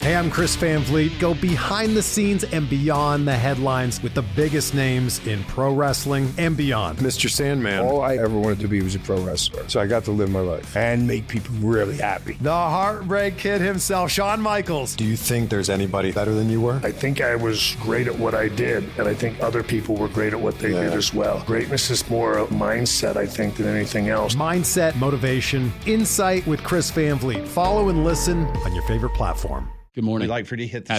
Hey, I'm Chris Van Vliet. Go behind the scenes and beyond the headlines with the biggest names in pro wrestling and beyond. Mr. Sandman. All I ever wanted to be was a pro wrestler. So I got to live my life and make people really happy. The Heartbreak Kid himself, Shawn Michaels. Do you think there's anybody better than you were? I think I was great at what I did, and I think other people were great at what they did as well. Greatness is more a mindset, I think, than anything else. Mindset, motivation, insight with Chris Van Vliet. Follow and listen on your favorite platform. Good morning. We'd like for you to hit the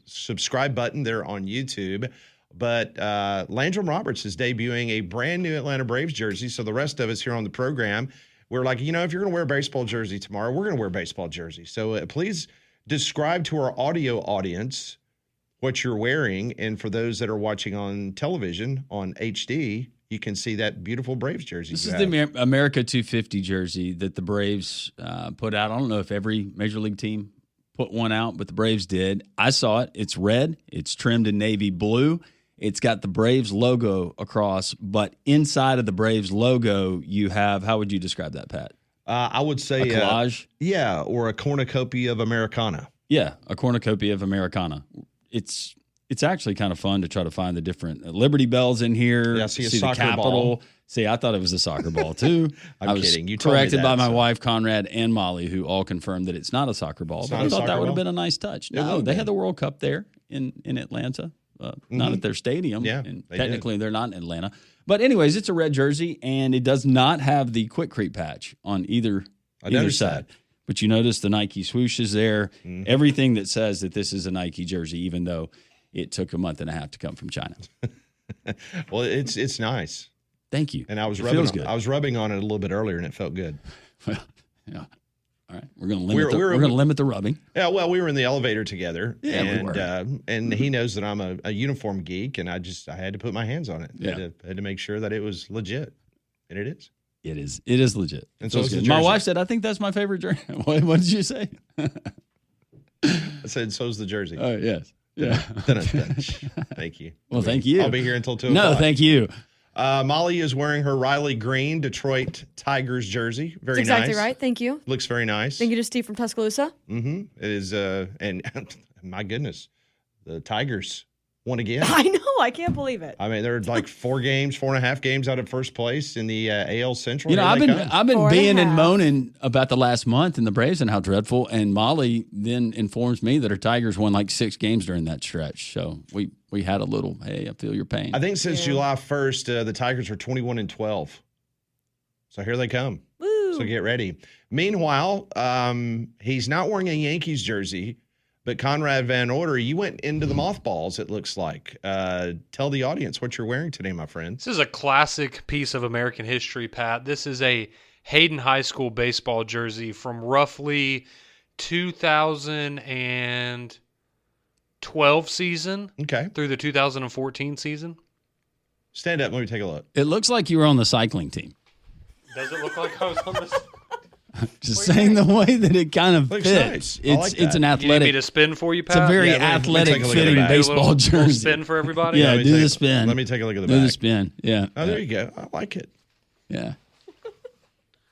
subscribe button there on YouTube. But Landrum Roberts is debuting a brand new Atlanta Braves jersey. So the rest of us here on the program, we're like, if you're going to wear a baseball jersey tomorrow, we're going to wear a baseball jersey. So please describe to our audio audience what you're wearing. And for those that are watching on television on HD, you can see that beautiful Braves jersey. This is the America 250 jersey that the Braves put out. I don't know if every Major League team put one out, but the Braves did. I saw it. It's red. It's trimmed in navy blue. It's got the Braves logo across, but inside of the Braves logo, you have, how would you describe that, Pat? I would say a collage. Or a cornucopia of Americana. Yeah, a cornucopia of Americana. It's actually kind of fun to try to find the different Liberty Bells in here. Yeah, see the Capitol. Ball. See, I thought it was a soccer ball too. I'm kidding. You told corrected me that, by my wife Conrad and Molly, who all confirmed that it's not a soccer ball. But I thought that would have been a nice touch. No, they had the World Cup there in Atlanta, not at their stadium. Yeah, and technically they're not in Atlanta. But anyways, it's a red jersey, and it does not have the Quick Creep patch on either side. But you notice the Nike swoosh is there. Mm-hmm. Everything that says that this is a Nike jersey, even though it took a month and a half to come from China. Well, it's nice. Thank you. And I was rubbing on it a little bit earlier, and it felt good. Well, yeah. All right, we're going to limit the rubbing. Yeah, well, we were in the elevator together, we were. And he knows that I'm a uniform geek, and I had to put my hands on it. Yeah. I had to make sure that it was legit, and it is. It is. It is legit. And so is the good. jersey. My wife said, "I think that's my favorite jersey." What did you say? I said, "So's the jersey." Oh yes. Yeah. Thank you. Well, thank you. I'll be here until 2 o'clock. No, thank you. Molly is wearing her Riley Green Detroit Tigers jersey. Very That's exactly right. Thank you. Looks very nice. Thank you to Steve from Tuscaloosa. Mm-hmm. It is, and my goodness, the Tigers won again. I know. I can't believe it. I mean, they're like 4.5 games out of first place in the AL Central. I've been being and moaning about the last month in the Braves and how dreadful. And Molly then informs me that her Tigers won like 6 games during that stretch. So we had a little, hey, I feel your pain. I think since July 1st, the Tigers are 21-12. So here they come. Woo. So get ready. Meanwhile, he's not wearing a Yankees jersey. But Conrad Van Order, you went into the mothballs, it looks like. Tell the audience what you're wearing today, my friend. This is a classic piece of American history, Pat. This is a Hayden High School baseball jersey from roughly 2012 season through the 2014 season. Stand up. Let me take a look. It looks like you were on the cycling team. Does it look like I was on this? Just saying the way that it kind of looks fits. Nice. It's an athletic. You need me to spin for you, Pat? It's a very athletic fitting baseball jersey. Little spin for everybody? Yeah, do the spin. Let me take a look at the back. Do the spin, yeah. Oh, there you go. I like it. Yeah.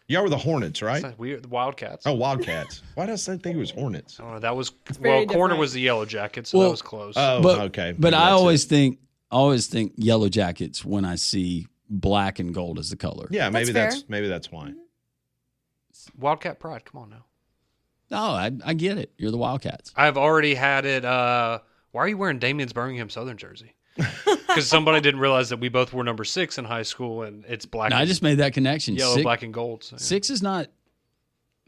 Y'all were the Hornets, right? The Wildcats. Oh, Wildcats. Why did I think it was Hornets? I don't know. That was, corner different. Was the Yellow Jackets, so that was close. Oh, okay. But I always think Yellow Jackets when I see black and gold as the color. Yeah, maybe that's why. Wildcat pride. Come on now. No, I get it. You're the Wildcats. I've already had it. Why are you wearing Damien's Birmingham Southern jersey? Because somebody didn't realize that we both wore number 6 in high school, and it's black. No, I just made that connection. Yellow, black, and gold. So, yeah. 6 is not.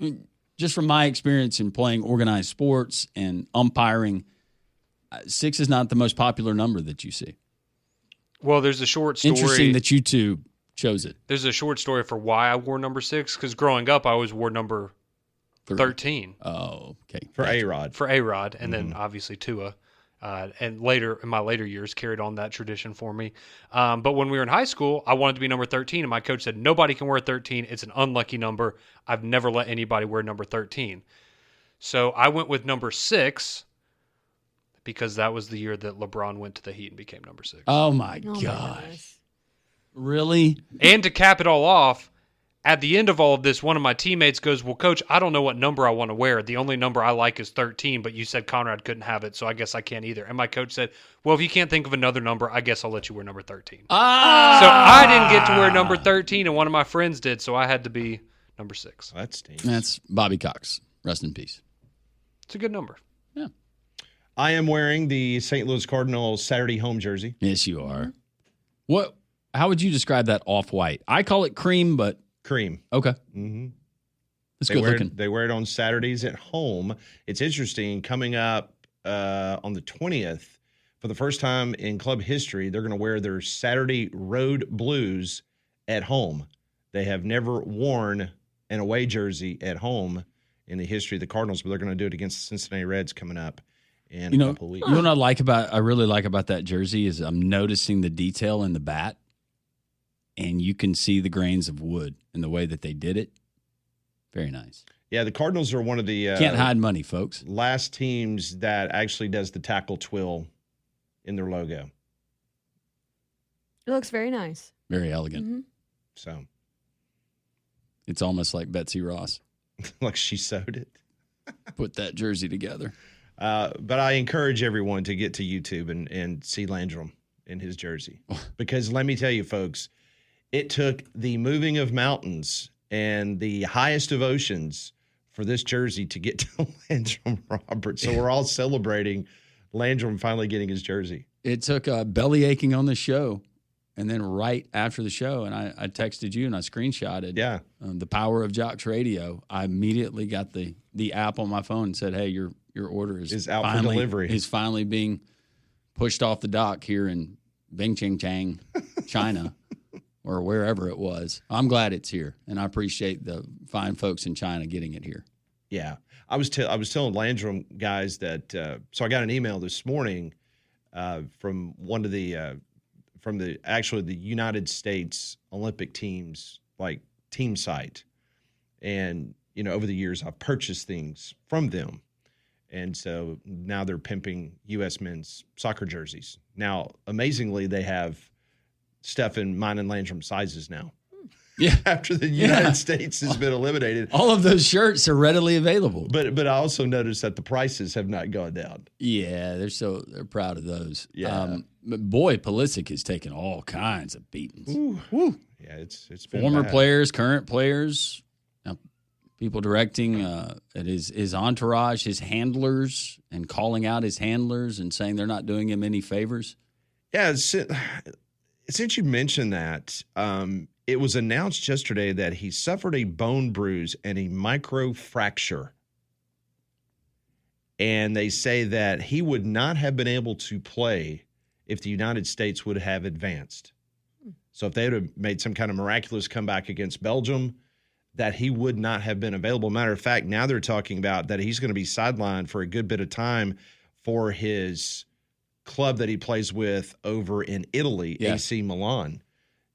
I mean, just from my experience in playing organized sports and umpiring, 6 is not the most popular number that you see. Well, there's a short story. Interesting that you two chose it. There's a short story for why I wore number 6, because growing up, I always wore number 13. Oh, okay. For A-Rod. For A-Rod, and then obviously Tua. And later, in my later years, carried on that tradition for me. But when we were in high school, I wanted to be number 13, and my coach said, nobody can wear 13. It's an unlucky number. I've never let anybody wear number 13. So I went with number 6 because that was the year that LeBron went to the Heat and became number 6. Oh, my gosh. Really? And to cap it all off, at the end of all of this, one of my teammates goes, well, Coach, I don't know what number I want to wear. The only number I like is 13, but you said Conrad couldn't have it, so I guess I can't either. And my coach said, well, if you can't think of another number, I guess I'll let you wear number 13. So I didn't get to wear number 13, and one of my friends did, so I had to be number 6. That stinks. That's Bobby Cox. Rest in peace. It's a good number. Yeah. I am wearing the St. Louis Cardinals Saturday home jersey. Yes, you are. What? How would you describe that off-white? I call it cream, but Cream. okay. Mm-hmm. It's good looking. They wear it on Saturdays at home. It's interesting. Coming up on the 20th, for the first time in club history, they're going to wear their Saturday road blues at home. They have never worn an away jersey at home in the history of the Cardinals, but they're going to do it against the Cincinnati Reds coming up in a couple of weeks. You know what I really like about that jersey is I'm noticing the detail in the bat, and you can see the grains of wood in the way that they did it. Very nice. Yeah, the Cardinals are one of the can't hide money, folks. Last teams that actually does the tackle twill in their logo. It looks very nice. Very elegant. Mm-hmm. So it's almost like Betsy Ross like she sewed it. Put that jersey together. But I encourage everyone to get to YouTube and see Landrum in his jersey. Because let me tell you, folks, it took the moving of mountains and the highest of oceans for this jersey to get to Landrum Roberts. So we're all celebrating Landrum finally getting his jersey. It took belly aching on the show. And then right after the show, and I texted you and I screenshotted the power of Jocks Radio. I immediately got the app on my phone and said, hey, your order is out finally, for delivery. Is finally being pushed off the dock here in Bingching, China, or wherever it was. I'm glad it's here, and I appreciate the fine folks in China getting it here. Yeah. I was telling Landrum guys that so I got an email this morning from one of the from the United States Olympic teams, like team site. And, over the years I've purchased things from them. And so now they're pimping U.S. men's soccer jerseys. Now, amazingly, they have stuff in mine and Landrum sizes now. Yeah. After the United States has been eliminated. All of those shirts are readily available. But I also noticed that the prices have not gone down. Yeah, they're proud of those. Yeah. But boy, Pulisic has taken all kinds of beatings. Woo. Yeah, it's been former bad. players, current players, people directing at his entourage, his handlers, and calling out his handlers and saying they're not doing him any favors. Yeah, since you mentioned that, it was announced yesterday that he suffered a bone bruise and a microfracture. And they say that he would not have been able to play if the United States would have advanced. So if they would have made some kind of miraculous comeback against Belgium, that he would not have been available. Matter of fact, now they're talking about that he's going to be sidelined for a good bit of time for his club that he plays with over in Italy, AC Milan.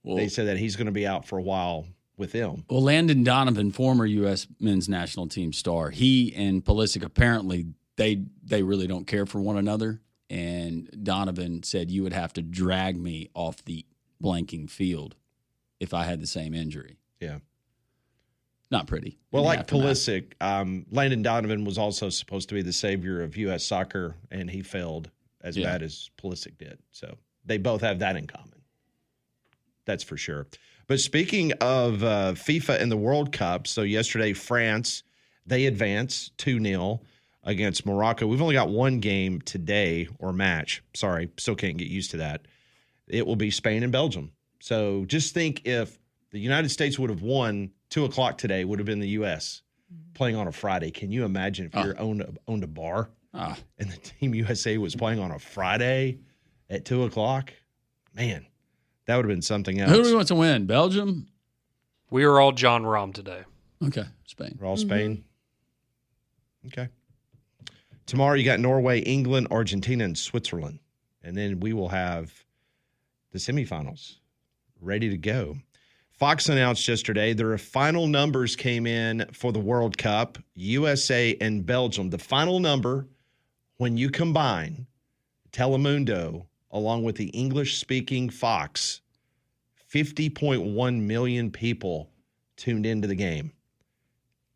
Well, they said that he's going to be out for a while with them. Well, Landon Donovan, former U.S. men's national team star, he and Pulisic apparently they really don't care for one another. And Donovan said, you would have to drag me off the blanking field if I had the same injury. Yeah. Not pretty. Well, like Pulisic, Landon Donovan was also supposed to be the savior of U.S. soccer, and he failed as bad as Pulisic did. So they both have that in common. That's for sure. But speaking of FIFA and the World Cup, so yesterday France, they advanced 2-0 against Morocco. We've only got one game today, or match. Sorry, still can't get used to that. It will be Spain and Belgium. So just think if the United States would have won 2:00 today, would have been the U.S. playing on a Friday. Can you imagine if you're owned a bar and the Team USA was playing on a Friday at 2:00? Man, that would have been something else. Who do we want to win? Belgium? We are all John Rahm today. Okay, Spain. We're all Spain? Okay. Tomorrow you got Norway, England, Argentina, and Switzerland. And then we will have the semifinals ready to go. Fox announced yesterday their final numbers came in for the World Cup, USA and Belgium. The final number, when you combine Telemundo along with the English-speaking Fox, 50.1 million people tuned into the game.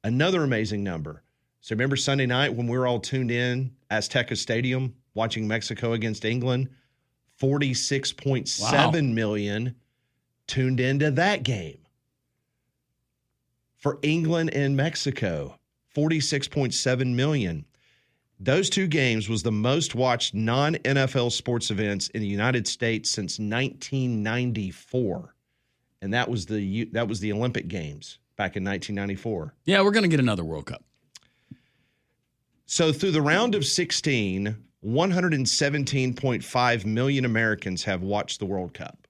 Another amazing number. So remember Sunday night when we were all tuned in, Azteca Stadium, watching Mexico against England? 46.7 million tuned into that game. For England and Mexico, 46.7 million. Those two games was the most watched non-NFL sports events in the United States since 1994. And that was the Olympic Games back in 1994. Yeah, we're going to get another World Cup. So through the round of 16, 117.5 million Americans have watched the World Cup.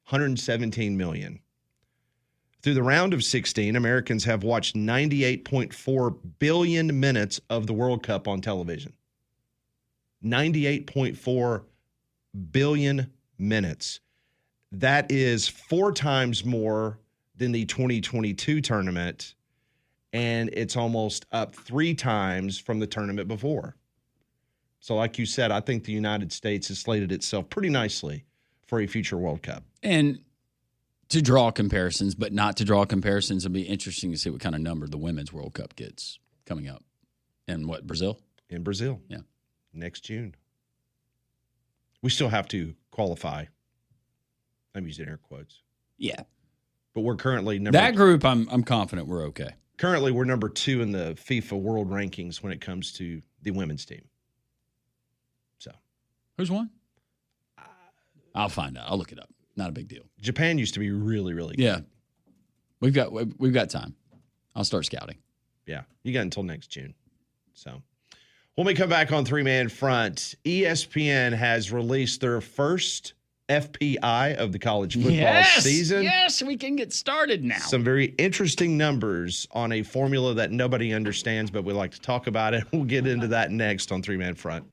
117 million. Through the round of 16, Americans have watched 98.4 billion minutes of the World Cup on television. 98.4 billion minutes. That is 4 times more than the 2022 tournament, and it's almost up 3 times from the tournament before. So like you said, I think the United States has slated itself pretty nicely for a future World Cup. And to draw comparisons, but not to draw comparisons, it'll be interesting to see what kind of number the Women's World Cup gets coming up. And what, Brazil? In Brazil. Yeah. Next June. We still have to qualify. I'm using air quotes. Yeah. But we're currently number that group, I'm confident we're okay. Currently, we're number 2 in the FIFA World Rankings when it comes to the women's team. So, who's won? I'll find out. I'll look it up. Not a big deal. Japan used to be really, really good. Yeah. We've got time. I'll start scouting. Yeah. You got until next June. So, when we come back on Three Man Front, ESPN has released their first FPI of the college football season. Yes, we can get started now. Some very interesting numbers on a formula that nobody understands, but we like to talk about it. We'll get into that next on Three Man Front.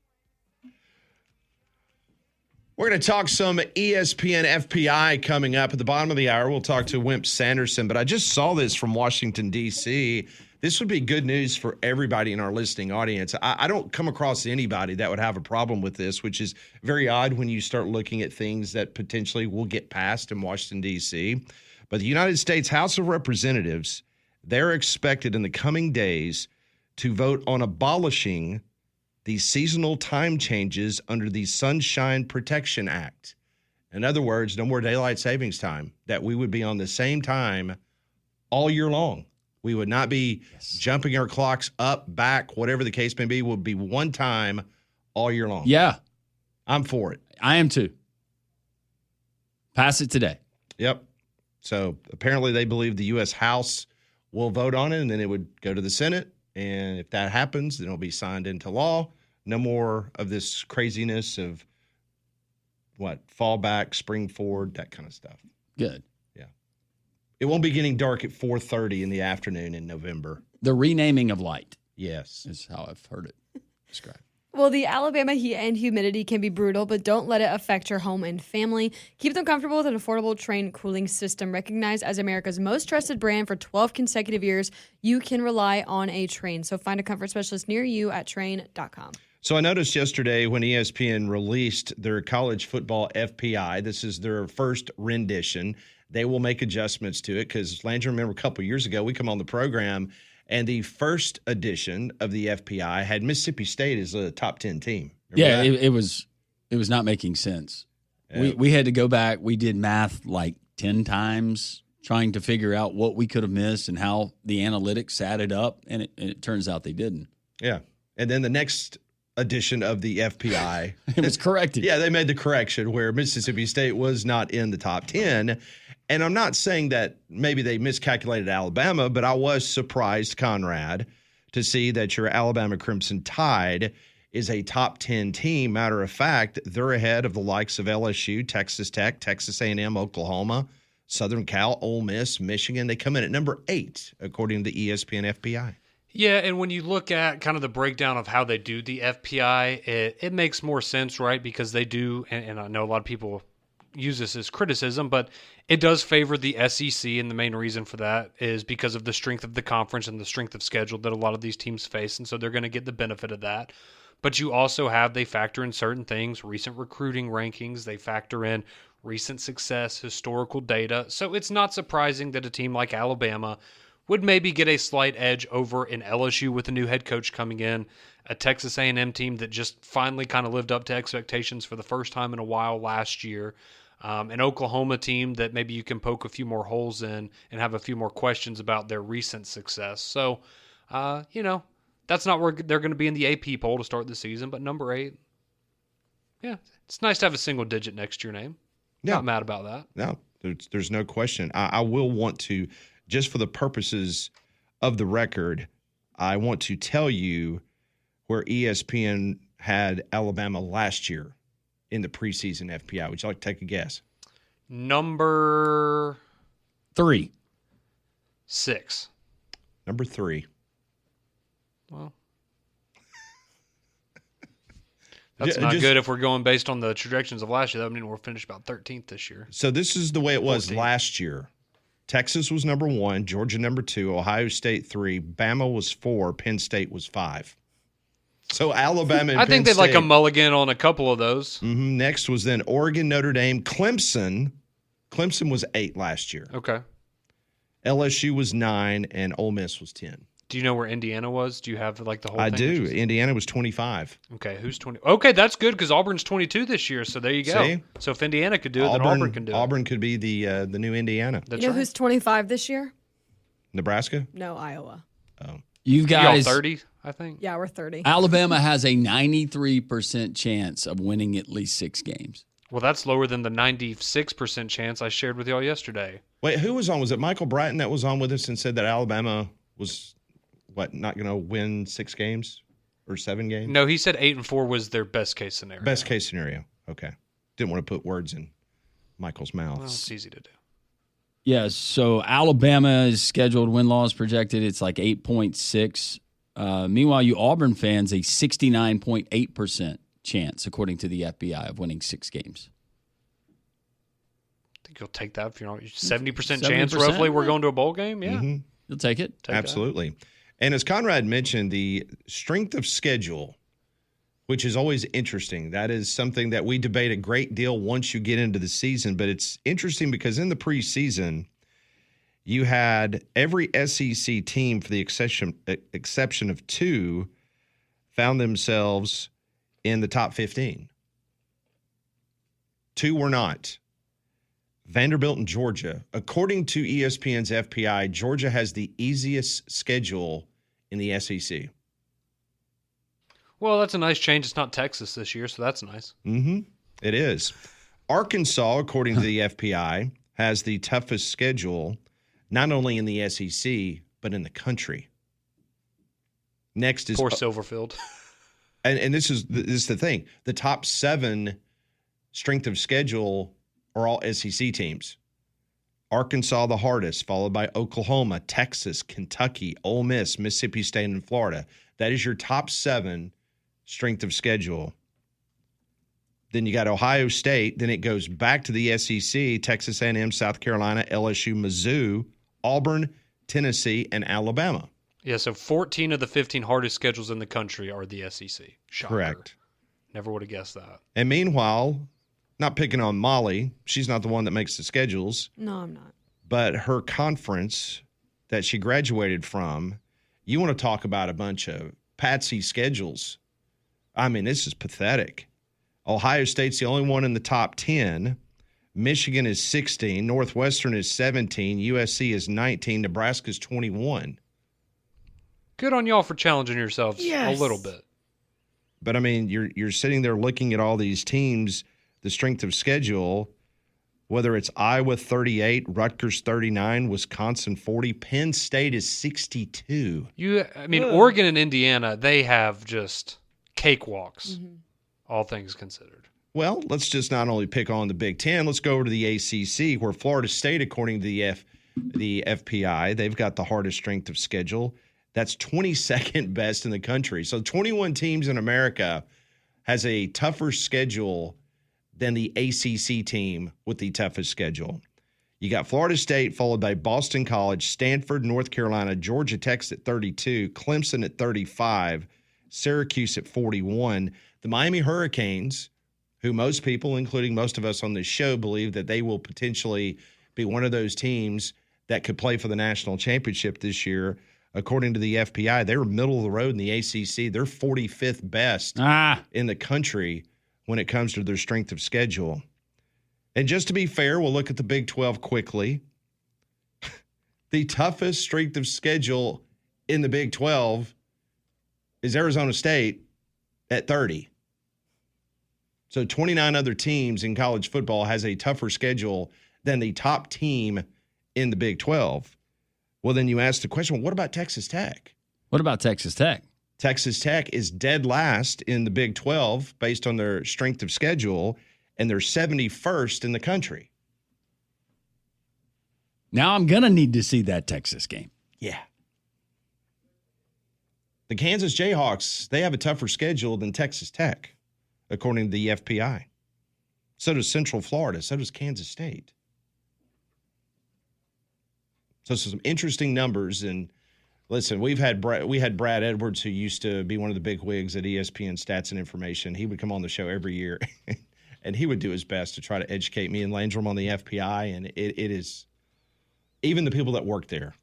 We're going to talk some ESPN FPI coming up at the bottom of the hour. We'll talk to Wimp Sanderson, but I just saw this from Washington, D.C. This would be good news for everybody in our listening audience. I don't come across anybody that would have a problem with this, which is very odd when you start looking at things that potentially will get passed in Washington, D.C. But the United States House of Representatives, they're expected in the coming days to vote on abolishing the seasonal time changes under the Sunshine Protection Act. In other words, no more daylight savings time, that we would be on the same time all year long. We would not be jumping our clocks up, back, whatever the case may be, would be one time all year long. Yeah. I'm for it. I am too. Pass it today. Yep. So apparently they believe the U.S. House will vote on it, and then it would go to the Senate. And if that happens, then it'll be signed into law. No more of this craziness of fall back, spring forward, that kind of stuff. Good. Yeah. It won't be getting dark at 4:30 in the afternoon in November. The renaming of light. Yes. Is how I've heard it described. Well, the Alabama heat and humidity can be brutal, but don't let it affect your home and family. Keep them comfortable with an affordable Trane cooling system. Recognized as America's most trusted brand for 12 consecutive years, you can rely on a Trane. So find a comfort specialist near you at Trane.com. So I noticed yesterday when ESPN released their college football FPI, this is their first rendition. They will make adjustments to it because, Landry, remember a couple of years ago, we come on the program and the first edition of the FPI had Mississippi State as a top 10 team. Remember it was not making sense. We had to go back. We did math like 10 times trying to figure out what we could have missed and how the analytics added up, and it turns out they didn't. Yeah. And then the next edition of the FPI. It was corrected. Yeah, they made the correction where Mississippi State was not in the top 10. And I'm not saying that maybe they miscalculated Alabama, but I was surprised, Conrad, to see that your Alabama Crimson Tide is a top 10 team. Matter of fact, they're ahead of the likes of LSU, Texas Tech, Texas A&M, Oklahoma, Southern Cal, Ole Miss, Michigan. They come in at number 8, according to ESPN FPI. Yeah, and when you look at kind of the breakdown of how they do the FPI, it makes more sense, right? Because they do, and I know a lot of people use this as criticism, but it does favor the SEC, and the main reason for that is because of the strength of the conference and the strength of schedule that a lot of these teams face, and so they're going to get the benefit of that. But you also they factor in certain things, recent recruiting rankings, they factor in recent success, historical data. So it's not surprising that a team like Alabama would maybe get a slight edge over an LSU with a new head coach coming in, a Texas A&M team that just finally kind of lived up to expectations for the first time in a while last year, an Oklahoma team that maybe you can poke a few more holes in and have a few more questions about their recent success. So, that's not where they're going to be in the AP poll to start the season, but number 8, yeah, it's nice to have a single digit next to your name. Yeah. Not mad about that. No, there's no question. I will want to, just for the purposes of the record, I want to tell you where ESPN had Alabama last year in the preseason FPI. Would you like to take a guess? Number 3. 6. Number 3. Well, that's not good if we're going based on the projections of last year. That would mean we're finished about 13th this year. So this is the way it was 14th. last year. Texas was number 1, Georgia number 2, Ohio State 3, Bama was 4, Penn State was 5. So Alabama and I think Penn they'd like a State- mulligan on a couple of those. Next was then Oregon, Notre Dame, Clemson. Clemson was 8 last year. Okay. LSU was 9, and Ole Miss was 10. Do you know where Indiana was? Do you have like the whole I thing? do. Which is- Indiana was 25. Okay, who's 20? Okay, that's good because Auburn's 22 this year. So there you go. See? So if Indiana could do it, then Auburn can do it. Auburn could be the new Indiana. That's You know right. who's 25 this year? Nebraska? No, Iowa. You Y'all guys, 30, I think. Yeah, we're 30. Alabama has a 93% chance of winning at least 6 games. Well, that's lower than the 96% chance I shared with y'all yesterday. Wait, who was on? Was it Michael Bratton that was on with us and said that Alabama was, not going to win 6 games or 7 games? No, he said 8 and 4 was their best case scenario. Best case scenario. Okay. Didn't want to put words in Michael's mouth. Well, it's easy to do. Yeah, so Alabama's scheduled win-loss projected, it's like 8.6. Meanwhile, you Auburn fans, a 69.8% chance, according to the FPI, of winning 6 games. I think you'll take that if you're 70% 70%, chance roughly we're yeah. going to a bowl game. Yeah. Mm-hmm. You'll take it. Take that. Absolutely. And as Conrad mentioned, the strength of schedule, which is always interesting. That is something that we debate a great deal once you get into the season. But it's interesting because in the preseason, you had every SEC team, for the exception of 2, found themselves in the top 15. 2 were not. Vanderbilt and Georgia. According to ESPN's FPI, Georgia has the easiest schedule in the SEC. Well, that's a nice change. It's not Texas this year, so that's nice. Mm-hmm. It is. Arkansas, according to the FPI, has the toughest schedule, not only in the SEC, but in the country. Next is Poor Silverfield. and this is the thing. The top 7 strength of schedule are all SEC teams. Arkansas the hardest, followed by Oklahoma, Texas, Kentucky, Ole Miss, Mississippi State, and Florida. That is your top 7 strength of schedule. Then you got Ohio State. Then it goes back to the SEC, Texas A&M, South Carolina, LSU, Mizzou, Auburn, Tennessee, and Alabama. Yeah, so 14 of the 15 hardest schedules in the country are the SEC. Shocker. Correct. Never would have guessed that. And meanwhile, not picking on Molly, she's not the one that makes the schedules, No, I'm not. but her conference that she graduated from, you want to talk about a bunch of patsy schedules. I mean, this is pathetic. Ohio State's the only one in the top 10. Michigan is 16. Northwestern is 17. USC is 19. Nebraska is 21. Good on y'all for challenging yourselves Yes. a little bit. But, I mean, you're sitting there looking at all these teams, the strength of schedule, whether it's Iowa 38, Rutgers 39, Wisconsin 40, Penn State is 62. Oregon and Indiana, they have just cakewalks, all things considered. Well, let's just not only pick on the Big Ten. Let's go over to the ACC, where Florida State, according to the FPI, they've got the hardest strength of schedule. That's 22nd best in the country. So 21 teams in America has a tougher schedule than the ACC team with the toughest schedule. You got Florida State, followed by Boston College, Stanford, North Carolina, Georgia Tech at 32, Clemson at 35, Syracuse at 41. The Miami Hurricanes, who most people, including most of us on this show, believe that they will potentially be one of those teams that could play for the national championship this year. According to the FPI, they were middle of the road in the ACC. They're 45th best in the country when it comes to their strength of schedule. And just to be fair, we'll look at the Big 12 quickly. The toughest strength of schedule in the Big 12 is Arizona State at 30. So 29 other teams in college football has a tougher schedule than the top team in the Big 12. Well, then you ask the question, well, what about Texas Tech? What about Texas Tech? Texas Tech is dead last in the Big 12 based on their strength of schedule, and they're 71st in the country. Now I'm going to need to see that Texas game. Yeah. The Kansas Jayhawks, they have a tougher schedule than Texas Tech, according to the FPI. So does Central Florida. So does Kansas State. So some interesting numbers. And listen, we had Brad Edwards, who used to be one of the big wigs at ESPN Stats and Information. He would come on the show every year, and he would do his best to try to educate me and Landrum on the FPI. And it is, even the people that work there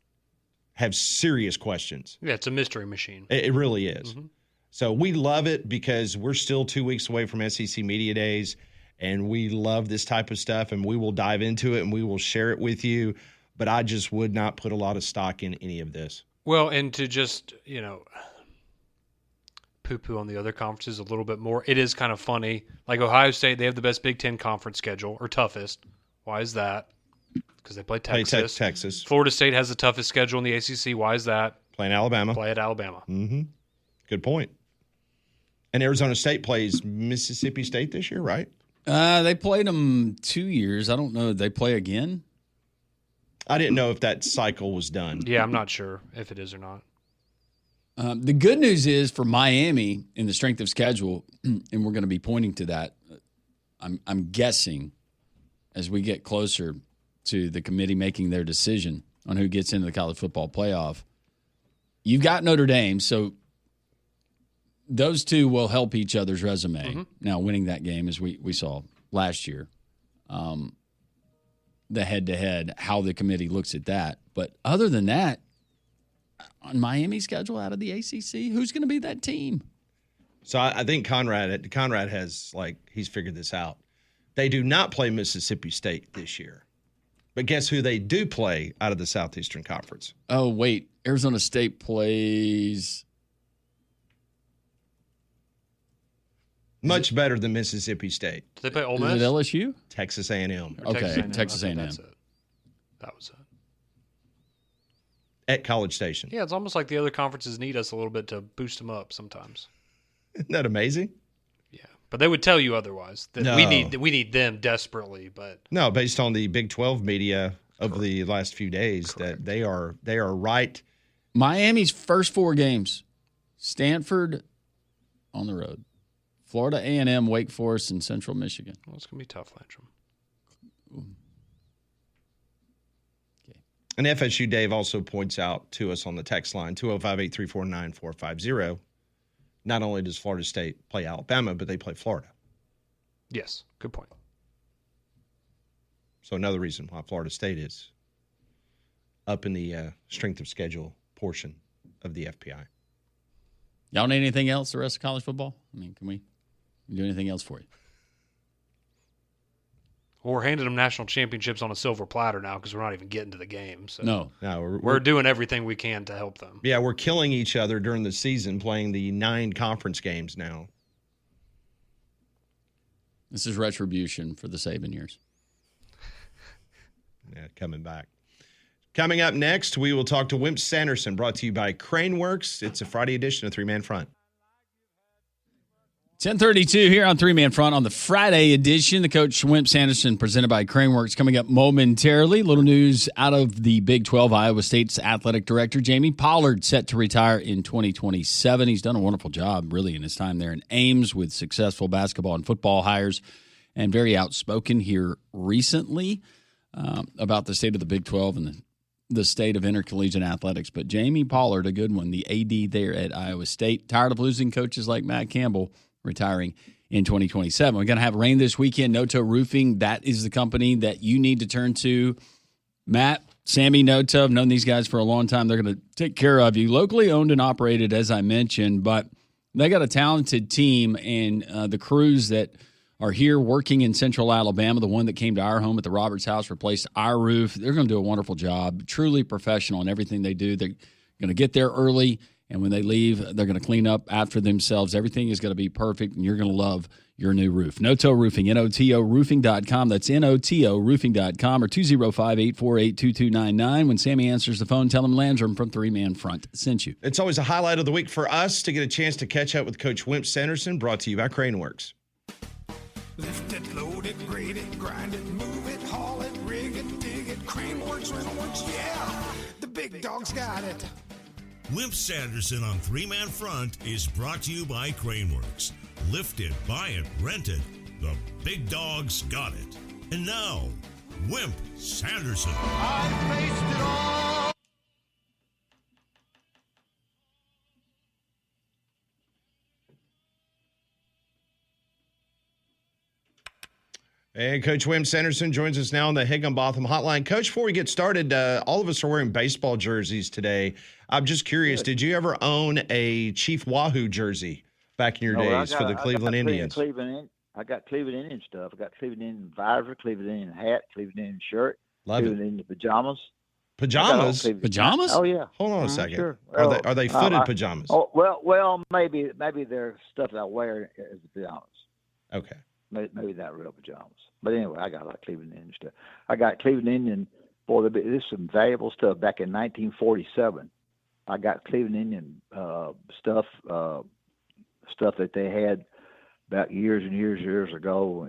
have serious questions. Yeah, it's a mystery machine. It really is. Mm-hmm. So we love it because we're still 2 weeks away from SEC Media Days, and we love this type of stuff, and we will dive into it, and we will share it with you. But I just would not put a lot of stock in any of this. Well, and to just, poo-poo on the other conferences a little bit more, it is kind of funny. Like Ohio State, they have the best Big Ten conference schedule, or toughest. Why is that? Because they play Texas. Texas. Florida State has the toughest schedule in the ACC. Why is that? Playing Alabama. Play at Alabama. Mm-hmm. Good point. And Arizona State plays Mississippi State this year, right? They played them 2 years. I don't know. Did they play again? I didn't know if that cycle was done. Yeah, I'm not sure if it is or not. The good news is for Miami in the strength of schedule, and we're going to be pointing to that, I'm guessing as we get closer to the committee making their decision on who gets into the college football playoff, you've got Notre Dame, so those two will help each other's resume. Mm-hmm. Now, winning that game, as we saw last year, the head-to-head, how the committee looks at that. But other than that, on Miami's schedule out of the ACC, who's going to be that team? So I think Conrad has, he's figured this out. They do not play Mississippi State this year. But guess who they do play out of the Southeastern Conference? Oh, wait. Arizona State plays... Much better than Mississippi State. Did they play Ole Miss? Is it LSU? Texas A&M. Okay, Texas A&M. That's it. That was it. At College Station. Yeah, it's almost like the other conferences need us a little bit to boost them up sometimes. Isn't that amazing? Yeah, but they would tell you otherwise. That No. we need them desperately, but No, based on the Big 12 media of Correct. the last few days, Correct. that they are right. Miami's first 4 games, Stanford on the road, Florida A&M, Wake Forest, and Central Michigan. well, it's gonna be tough, Landrum. And FSU Dave also points out to us on the text line, 205-834-9450, not only does Florida State play Alabama, but they play Florida. Yes, good point. So another reason why Florida State is up in the strength of schedule portion of the FPI. Y'all need anything else the rest of college football? I mean, can we do anything else for you? Well, we're handing them national championships on a silver platter now because we're not even getting to the game. So No. we're doing everything we can to help them. Yeah, we're killing each other during the season playing the 9 conference games now. This is retribution for the Saban years. Yeah, coming back. Coming up next, we will talk to Wimp Sanderson, brought to you by Craneworks. It's a Friday edition of 3-Man Front. 10:32 here on 3-Man Front on the Friday edition. The coach Wimp Sanderson presented by Craneworks coming up momentarily. Little news out of the Big 12. Iowa State's athletic director, Jamie Pollard, set to retire in 2027. He's done a wonderful job, really, in his time there in Ames with successful basketball and football hires and very outspoken here recently about the state of the Big 12 and the state of intercollegiate athletics. But Jamie Pollard, a good one, the AD there at Iowa State, tired of losing coaches like Matt Campbell, retiring in 2027. We're going to have rain this weekend. No-Toe Roofing, that is the company that you need to turn to. Matt, Sammy, No-Toe, I've known these guys for a long time. They're going to take care of you. Locally owned and operated, as I mentioned, but they got a talented team, and the crews that are here working in Central Alabama, the one that came to our home at the Roberts House, replaced our roof. They're going to do a wonderful job, truly professional in everything they do. They're going to get there early, and when they leave, they're going to clean up after themselves. Everything is going to be perfect, and you're going to love your new roof. No-Toe Roofing, NOTOroofing.com. That's NOTOroofing.com or 205-848-2299. When Sammy answers the phone, tell him Landrum from Three Man Front sent you. It's always a highlight of the week for us to get a chance to catch up with Coach Wimp Sanderson, brought to you by Craneworks. Lift it, load it, grade it, grind it, move it, haul it, rig it, dig it, Craneworks, Rentalworks, yeah, the big dog's got it. Wimp Sanderson on Three Man Front is brought to you by Craneworks. Lift it, buy it, rent it. The big dog's got it. And now, Wimp Sanderson. I faced it all. And Coach Wimp Sanderson joins us now on the Higginbotham Hotline. Coach, before we get started, all of us are wearing baseball jerseys today. I'm just curious, did you ever own a Chief Wahoo jersey back in your days for the Cleveland Indians? I got Cleveland Indian stuff. I got Cleveland Indian visor, Cleveland Indian hat, Cleveland Indian shirt, Cleveland Indian pajamas. Pajamas? Pajamas? Oh yeah. Hold on a second. Sure. Are they footed pajamas? Oh well, maybe they're stuff that I wear as pajamas. Okay. Maybe not real pajamas. But anyway, I got like Cleveland Indian stuff. I got Cleveland Indian. Boy, this is some valuable stuff. Back in 1947, I got Cleveland Indian stuff that they had about years and years ago.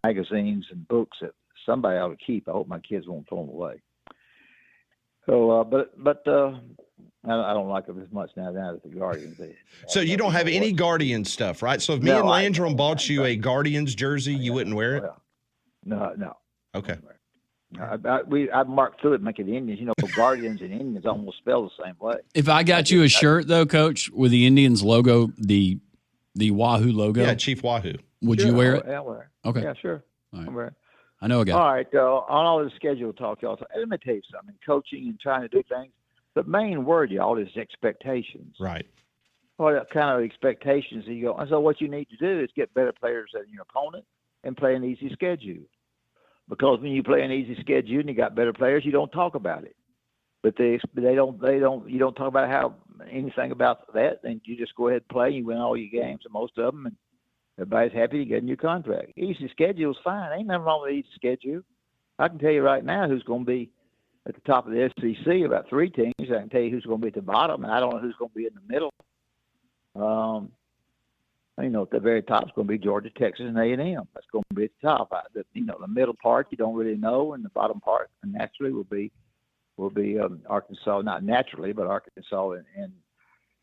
Magazines and books that somebody ought to keep. I hope my kids won't throw them away. So, but I don't like them as much now as the Guardians. So you don't have any Guardians stuff, right? So if me and Landrum bought you a Guardians jersey, you wouldn't wear it? No. Okay. I marked through it, make it Indians. You know, Guardians and Indians almost spell the same way. If I got you a shirt, though, Coach, with the Indians logo, the Wahoo logo. Yeah, Chief Wahoo. Would you wear it? I'll wear it. Okay. Yeah, sure. All right. I'll wear it. I know a guy. All right. On all this schedule talk, y'all. Let me tell you something. Coaching and trying to do things, the main word, y'all, is expectations. Right. What kind of expectations do you go? And so what you need to do is get better players than your opponent and play an easy schedule. Because when you play an easy schedule and you got better players, you don't talk about it. But you don't talk about anything about that, and you just go ahead and play. You win all your games, and most of them, and everybody's happy to get a new contract. Easy schedule is fine. Ain't nothing wrong with easy schedule. I can tell you right now who's going to be at the top of the SEC, about 3 teams. I can tell you who's going to be at the bottom, and I don't know who's going to be in the middle. At the very top is going to be Georgia, Texas, and A&M. That's going to be at the top. The middle part you don't really know, and the bottom part naturally will be Arkansas. Not naturally, but Arkansas and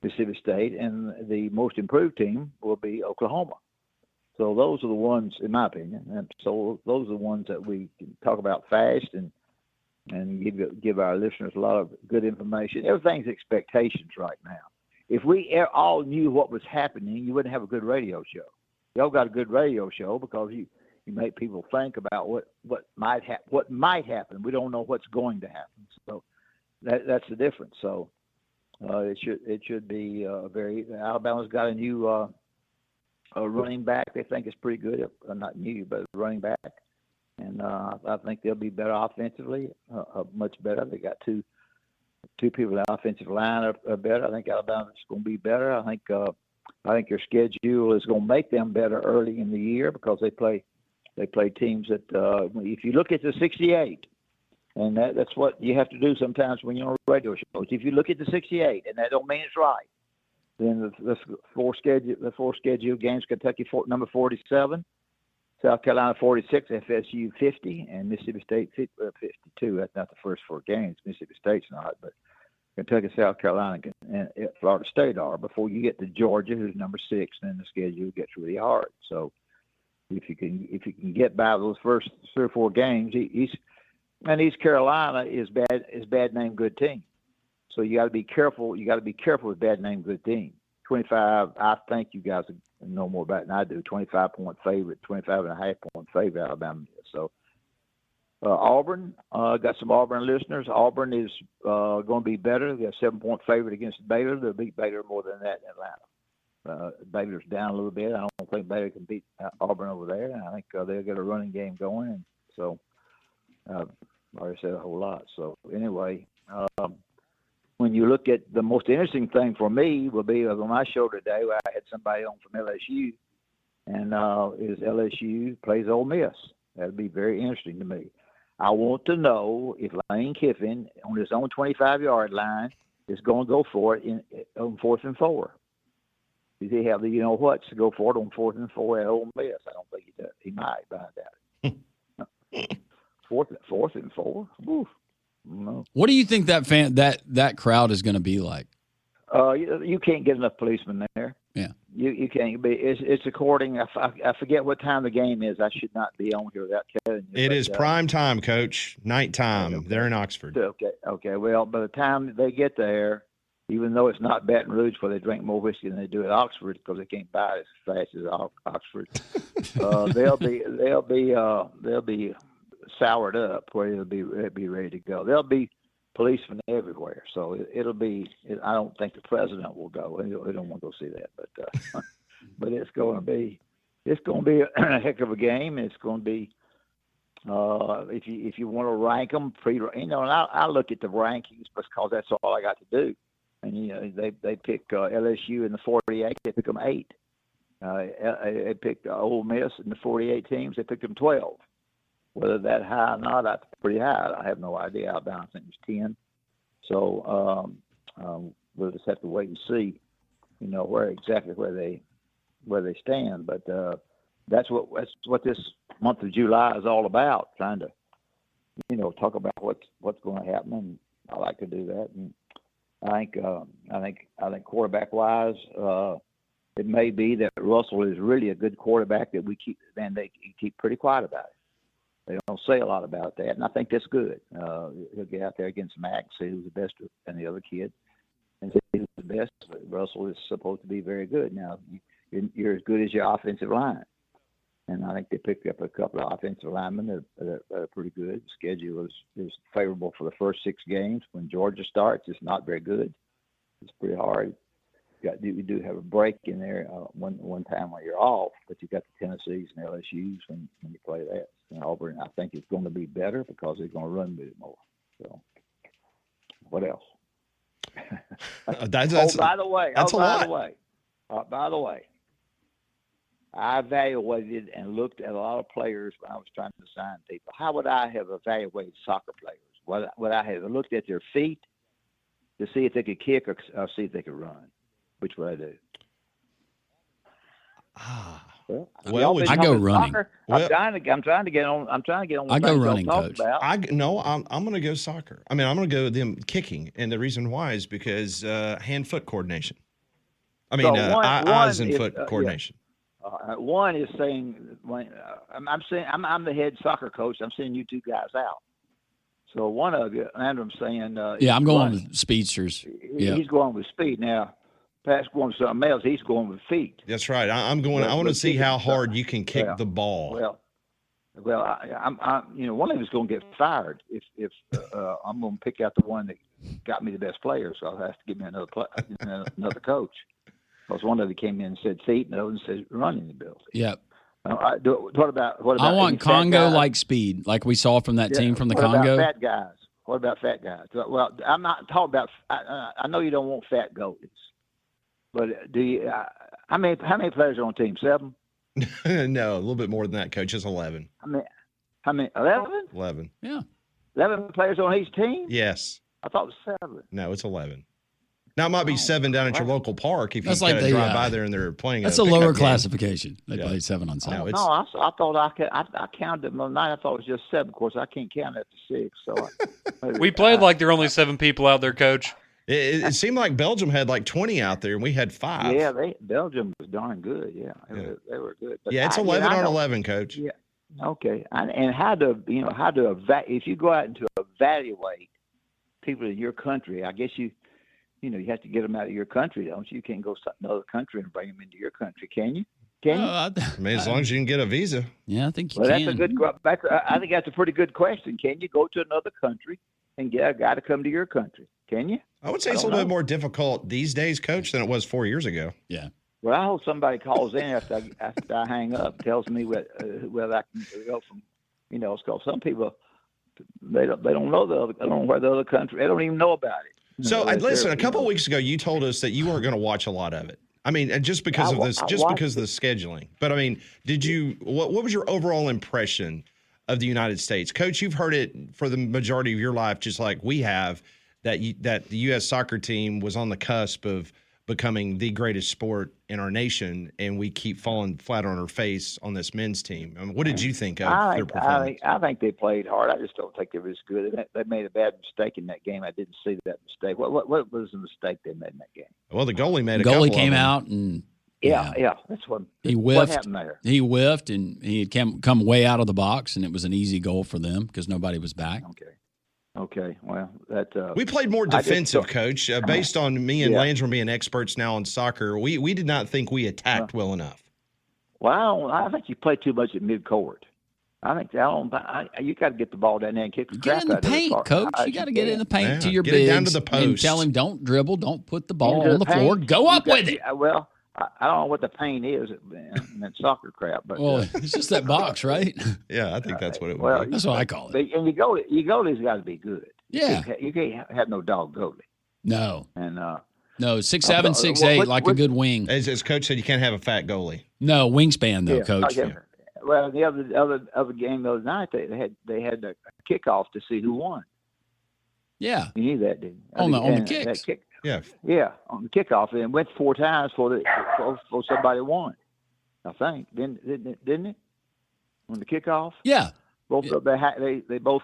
Mississippi State, and the most improved team will be Oklahoma. So those are the ones, in my opinion, and so those are the ones that we can talk about fast and give our listeners a lot of good information. Everything's expectations right now. If we all knew what was happening, you wouldn't have a good radio show. Y'all got a good radio show because you make people think about what might happen. We don't know what's going to happen. So that's the difference. So it should be Alabama's got a new running back. They think it's pretty good. Not new, but running back. And I think they'll be better offensively, much better. They got two people in the offensive line are better. I think Alabama's going to be better. I think their schedule is going to make them better early in the year because they play teams that if you look at the 68, and that's what you have to do sometimes when you're on radio shows. If you look at the 68, and that don't mean it's right, then the four scheduled games: Kentucky number 47. South Carolina 46, FSU 50, and Mississippi State 52. That's not the first 4 games. Mississippi State's not, but Kentucky, South Carolina, and Florida State are. Before you get to Georgia, who's number 6, then the schedule gets really hard. So if you can get by those first 3 or 4 games, East Carolina is bad name good team. So you got to be careful. You got to be careful with bad name good team. 25, I think you guys know more about it than I do. 25-point favorite, 25.5-point favorite, Alabama is. So Auburn, got some Auburn listeners. Auburn is going to be better. They got a 7-point favorite against Baylor. They'll beat Baylor more than that in Atlanta. Baylor's down a little bit. I don't think Baylor can beat Auburn over there. I think they'll get a running game going. And so I already said a whole lot. So anyway, when you look at the most interesting thing for me will be on my show today, where I had somebody on from LSU, and is LSU plays Ole Miss. That'd be very interesting to me. I want to know if Lane Kiffin on his own 25-yard line is going to go for it on 4th and 4. Does he have the to go for it on 4th and 4 at Ole Miss? I don't think he does. He might, but I doubt it. 4th and 4. Oof. No. What do you think that crowd is going to be like? You can't get enough policemen there. Yeah, you can't be. It's according. I forget what time the game is. I should not be on here without telling you. It is prime time, Coach. Nighttime. Okay. They're in Oxford. Okay. Well, by the time they get there, even though it's not Baton Rouge, where they drink more whiskey than they do at Oxford because they can't buy it as fast as Oxford, they'll be soured up where they'll be ready to go. There'll be policemen everywhere, so it'll be. I don't think the president will go. He don't want to go see that, but it's going to be a heck of a game. It's going to be if you want to rank them, and I look at the rankings because that's all I got to do. And they pick LSU in the 48. They pick them 8. They picked Ole Miss in the 48 teams. They picked them 12. Whether that high or not, that's pretty high. I have no idea. Alabama, I think it was 10. So we'll just have to wait and see, where they stand. But that's what this month of July is all about. Trying to, talk about what's going to happen, and I like to do that. And I think quarterback wise, it may be that Russell is really a good quarterback that they keep pretty quiet about it. They don't say a lot about that, and I think that's good. He'll get out there against Mac, see who's the best and the other kid, and see who's the best. But Russell is supposed to be very good. Now, you're as good as your offensive line, and I think they picked up a couple of offensive linemen that are pretty good. The schedule is favorable for the first 6 games. When Georgia starts, it's not very good. It's pretty hard. You do have a break in there one time when you're off, but you got the Tennessees and LSU's when you play that. And Auburn, I think, is going to be better because they're going to run with it more. So, what else? By the way, I evaluated and looked at a lot of players when I was trying to sign people. How would I have evaluated soccer players? Would I have looked at their feet to see if they could kick or see if they could run? Which would I do? Well, I go running. I'm trying to get on. I go running, Coach. I'm going to go soccer. I mean, I'm going to go them kicking, and the reason why is because hand-foot coordination. I mean, eyes and foot coordination. Yeah. One is saying, I'm the head soccer coach. I'm sending you 2 guys out. So one of you, Andrew's saying, I'm going with speedsters. He's going with speed now. Pat's going with something else. He's going with feet. That's right. I'm going. I want to see how hard you can kick the ball. Well, I'm one of us going to get fired if I'm going to pick out the one that got me the best player. So I'll have to give me another coach. Because one of them came in and said feet, and the other one said running ability. Yep. What about? I want Congo-like speed, like we saw from that team from the Congo. What about fat guys? What about fat guys? Well, I'm not talking about. I know you don't want fat goalies. But do you? How many players are on the team? 7? No, a little bit more than that, Coach. It's 11. How many? 11? 11. Yeah. 11 players on each team? Yes. I thought it was 7. No, it's 11. Now it might be 7 down at your local park if you drive by there and they're playing. That's a lower classification. They play 7 on 7. No, I thought I counted them on 9. I thought it was just 7. Of course, I can't count after 6. So we played like there are only 7 people out there, Coach. It seemed like Belgium had like 20 out there, and we had 5. Yeah, Belgium was darn good. Yeah, they were good. But it's 11 on 11, Coach. Yeah. Okay. And how to if you go out and to evaluate people in your country, I guess you have to get them out of your country, don't you? You can't go to another country and bring them into your country, can you? Can you? I mean, as long as you can get a visa. Yeah, I think you Well, can. that's a good. I think that's a pretty good question. Can you go to another country and get a guy to come to your country? Can you? I would say it's a little bit more difficult these days, Coach, than it was 4 years ago. Yeah. Well, I hope somebody calls in after I hang up, tells me whether I can go from, it's because some people they don't know I don't know where the other country. They don't even know about it. So, listen. A couple of weeks ago, you told us that you weren't going to watch a lot of it. I mean, and just because of this, because of the scheduling. But I mean, did you? What was your overall impression of the United States, Coach? You've heard it for the majority of your life, just like we have. That the U.S. soccer team was on the cusp of becoming the greatest sport in our nation, and we keep falling flat on our face on this men's team. I mean, what did you think of their performance? I think they played hard. I just don't think they were as good. They made a bad mistake in that game. I didn't see that mistake. What was the mistake they made in that game? Well, the goalie made a goalie couple came of them. out and yeah, that's what he whiffed. What happened there? He whiffed, and he had come way out of the box, and it was an easy goal for them because nobody was back. Okay, well, that we played more defensive, Coach. Based on me and Landrum being experts now in soccer, we did not think we attacked well enough. Well, I think you play too much at midcourt. I think you got to get the ball down there and kick the crap out of it. Get in the paint, Coach. You got to get in the paint to your get bigs it down to the post. And tell him don't dribble, don't put the ball on the floor. Go up with it. Well, I don't know what the paint is in that soccer crap, but it's just that box, right? Yeah, I think that's what it would be. That's what I call it. And your goalie's got to be good. Yeah, you can't have no dog goalie. No, and no 6'7", 6'8", like a good wing. As Coach said, you can't have a fat goalie. No wingspan though, Coach. Okay. Well, the other game the other night they had a kickoff to see who won. Yeah, you knew that, didn't you? On the kicks. Yeah, on the kickoff, and it went 4 times for somebody won. I think didn't it? On the kickoff. Yeah. Both they both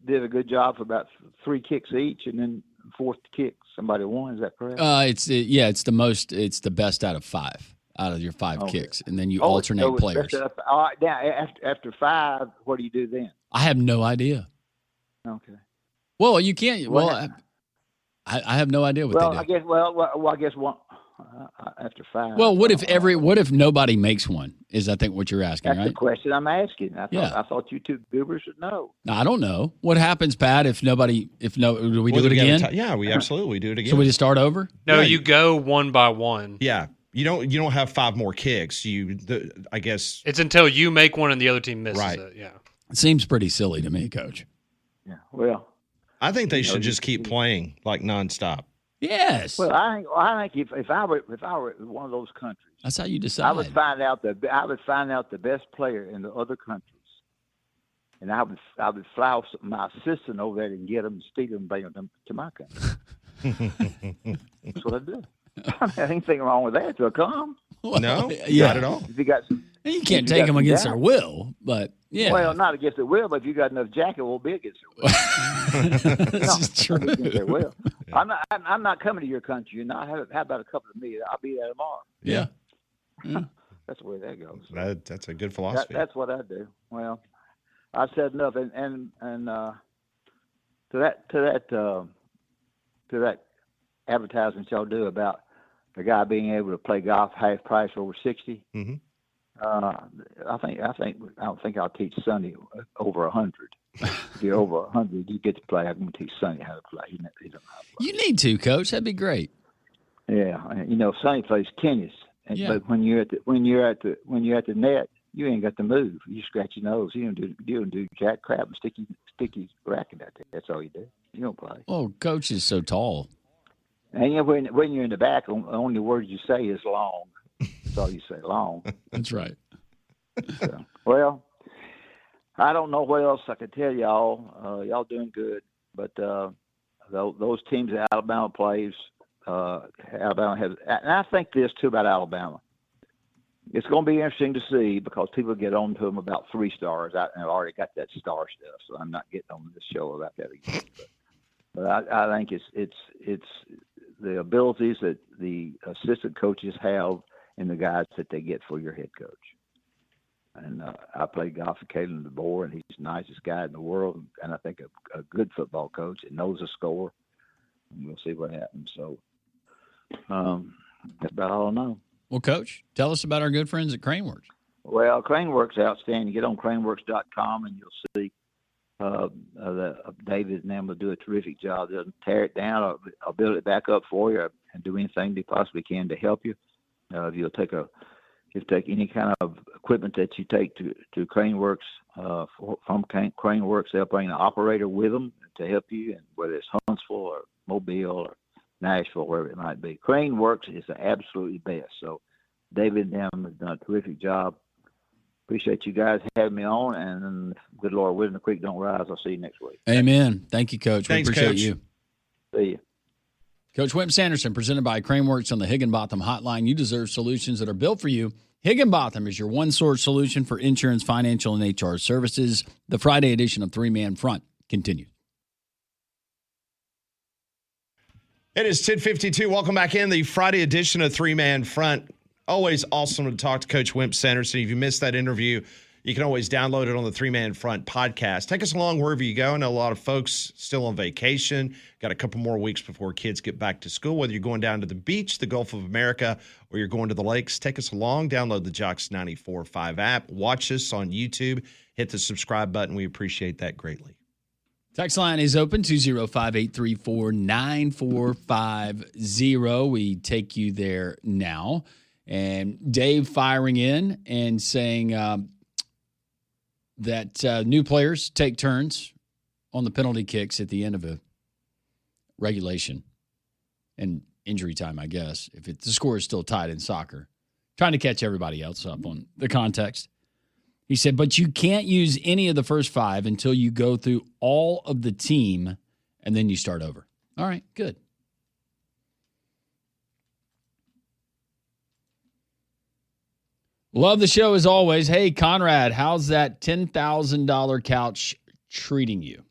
did a good job for about 3 kicks each, and then fourth kick somebody won. Is that correct? It's the best out of 5 out of your 5 kicks, and then you alternate players. All right, now after 5, what do you do then? I have no idea. Okay. Well, you can't. I have no idea what they do. I guess one after 5. Well, what if nobody makes one? Is I think what you're asking, that's right? the question I'm asking. I thought you two goobers would know. No, I don't know. What happens, Pat? Do we do it again? Yeah, we absolutely do it again. So we just start over? No, you go one by one. Yeah. You don't have 5 more kicks. I guess it's until you make one and the other team misses it. Yeah. It seems pretty silly to me, Coach. Yeah. Well, I think they should just keep playing like nonstop. Yes. Well, I think if I were one of those countries, that's how you decide. I would find out the best player in the other countries, and I would fly my assistant over there and get them, steal them, bring them to my country. That's what I do. There's anything wrong with that. To come? No, not at all. If you got some, you can't take them against their will, but yeah. Well, not against their will, but if you got enough jacket, it won't be against their will. This is true. Against their will. I'm not coming to your country. You know, how about a couple of me? I'll be there tomorrow. Yeah. That's the way that goes. That's a good philosophy. That's what I do. Well, I've said enough, and to that advertisement y'all do about the guy being able to play golf half price over 60. Mm-hmm. I don't think I'll teach Sonny over 100. If you're over 100, you get to play. I'm going to teach Sonny how to play. He doesn't know how to play. You need to, Coach. That'd be great. Yeah, Sonny plays tennis, but when you're at the net, you ain't got to move. You scratch your nose. You don't do jack crap and stick your racket out there. That's all you do. You don't play. Oh, Coach is so tall. And when you're in the back, the only word you say is long. That's all you say, long. That's right. So, well, I don't know what else I could tell y'all. Y'all doing good, but those teams that Alabama plays, Alabama has, and I think this too about Alabama. It's going to be interesting to see because people get on to them about 3 stars. I've already got that star stuff, so I'm not getting on this show about that again. But I think it's the abilities that the assistant coaches have and the guys that they get for your head coach. And I played golf with Kalen DeBoer, and he's the nicest guy in the world, and I think a good football coach that knows the score. And we'll see what happens. So that's about all I know. Well, Coach, tell us about our good friends at Craneworks. Well, Craneworks outstanding. Get on craneworks.com and you'll see David and them will do a terrific job. They'll tear it down. I'll build it back up for you and do anything they possibly can to help you. If you'll take any kind of equipment that you take to Craneworks from Craneworks, they'll bring an operator with them to help you, and whether it's Huntsville or Mobile or Nashville, wherever it might be. Craneworks is the absolutely best. So David and them have done a terrific job. Appreciate you guys having me on, and good Lord willing, the creek don't rise. I'll see you next week. Amen. Thank you, Coach. Thanks, we appreciate Coach. you. See you. Coach Wimp Sanderson, presented by Craneworks on the Higginbotham Hotline. You deserve solutions that are built for you. Higginbotham is your one-source solution for insurance, financial, and HR services. The Friday edition of Three Man Front continues. It is 10:52. Welcome back in the Friday edition of Three Man Front. Always awesome to talk to Coach Wimp Sanderson. If you missed that interview, you can always download it on the Three Man Front podcast. Take us along wherever you go. I know a lot of folks still on vacation. Got a couple more weeks before kids get back to school. Whether you're going down to the beach, the Gulf of America, or you're going to the lakes, take us along. Download the Jocks 94.5 app. Watch us on YouTube. Hit the subscribe button. We appreciate that greatly. Text line is open, 205-834-9450. We take you there now. And Dave firing in and saying that new players take turns on the penalty kicks at the end of a regulation and injury time, I guess, if the score is still tied in soccer. Trying to catch everybody else up on the context. He said, but you can't use any of the first five until you go through all of the team, and then you start over. All right, good. Love the show as always. Hey, Conrad, how's that $10,000 couch treating you?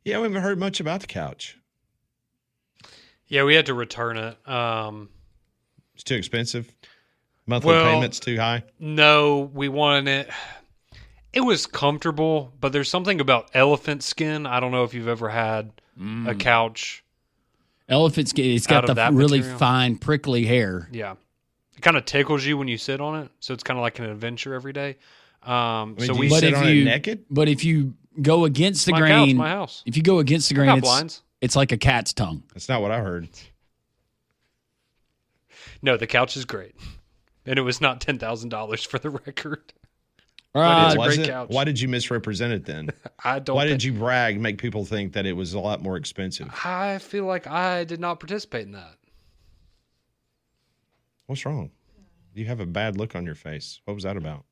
Yeah, we haven't heard much about the couch. Yeah, we had to return it. It's too expensive? Monthly payments too high? No, we wanted it. It was comfortable, but there's something about elephant skin. I don't know if you've ever had a couch. Elephant skin, it's got the really material. fine, prickly hair. Yeah. It kind of tickles you when you sit on it, so it's kind of like an adventure every day. So we sit on it naked? But if you go against the my grain, couch, my house. If you go against the I grain, got blinds. it's like a cat's tongue. That's not what I heard. No, the couch is great. And it was not $10,000 for the record. But it's a great couch. Why did you misrepresent it then? Why did you brag, make people think that it was a lot more expensive? I feel like I did not participate in that. What's wrong? You have a bad look on your face. What was that about?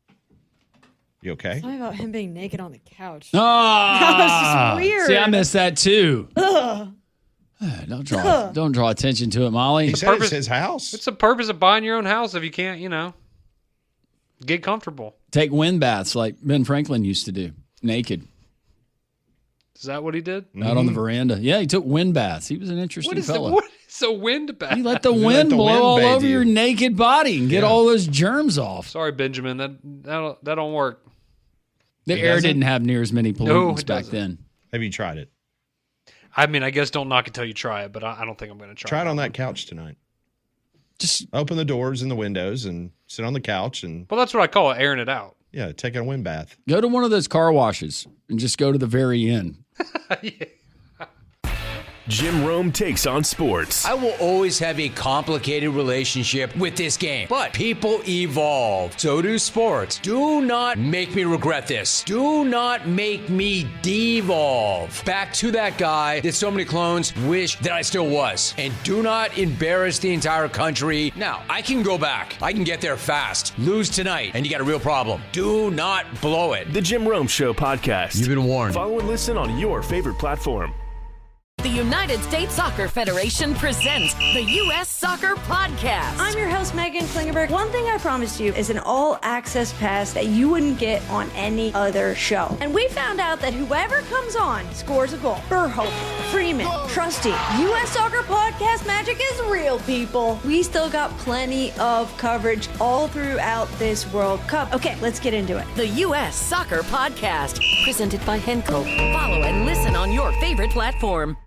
You okay? Something about him being naked on the couch. Ah, That was just weird. See, I missed that too. Ugh. Don't draw attention to it, Molly. He said it's his house. It's the purpose of buying your own house if you can't, get comfortable. Take wind baths like Ben Franklin used to do, naked. Is that what he did? Out on the veranda. Yeah, he took wind baths. He was an interesting fellow. What is a wind bath? You let the wind blow all bathe over you. your naked body and get all those germs off. Sorry, Benjamin. That don't work. The air didn't have near as many pollutants back then. Have you tried it? I mean, I guess don't knock it till you try it, but I don't think I'm going to try it. Try it on that couch tonight. Just open the doors and the windows and sit on the couch and. Well, that's what I call it, airing it out. Yeah, take a wind bath. Go to one of those car washes and just go to the very end. Jim Rome takes on sports. I will always have a complicated relationship with this game, but people evolve. So do sports. Do not make me regret this. Do not make me devolve back to that guy that so many clones wish that I still was. And do not embarrass the entire country. Now, I can go back. I can get there fast. Lose tonight, and you got a real problem. Do not blow it. The Jim Rome Show podcast. You've been warned. Follow and listen on your favorite platform. The United States Soccer Federation presents the U.S. Soccer Podcast. I'm your host, Megan Klingenberg. One thing I promised you is an all-access pass that you wouldn't get on any other show. And we found out that whoever comes on scores a goal. Burhope, Freeman, Trusty. U.S. Soccer Podcast magic is real, people. We still got plenty of coverage all throughout this World Cup. Okay, let's get into it. The U.S. Soccer Podcast, presented by Henco. Follow and listen on your favorite platform.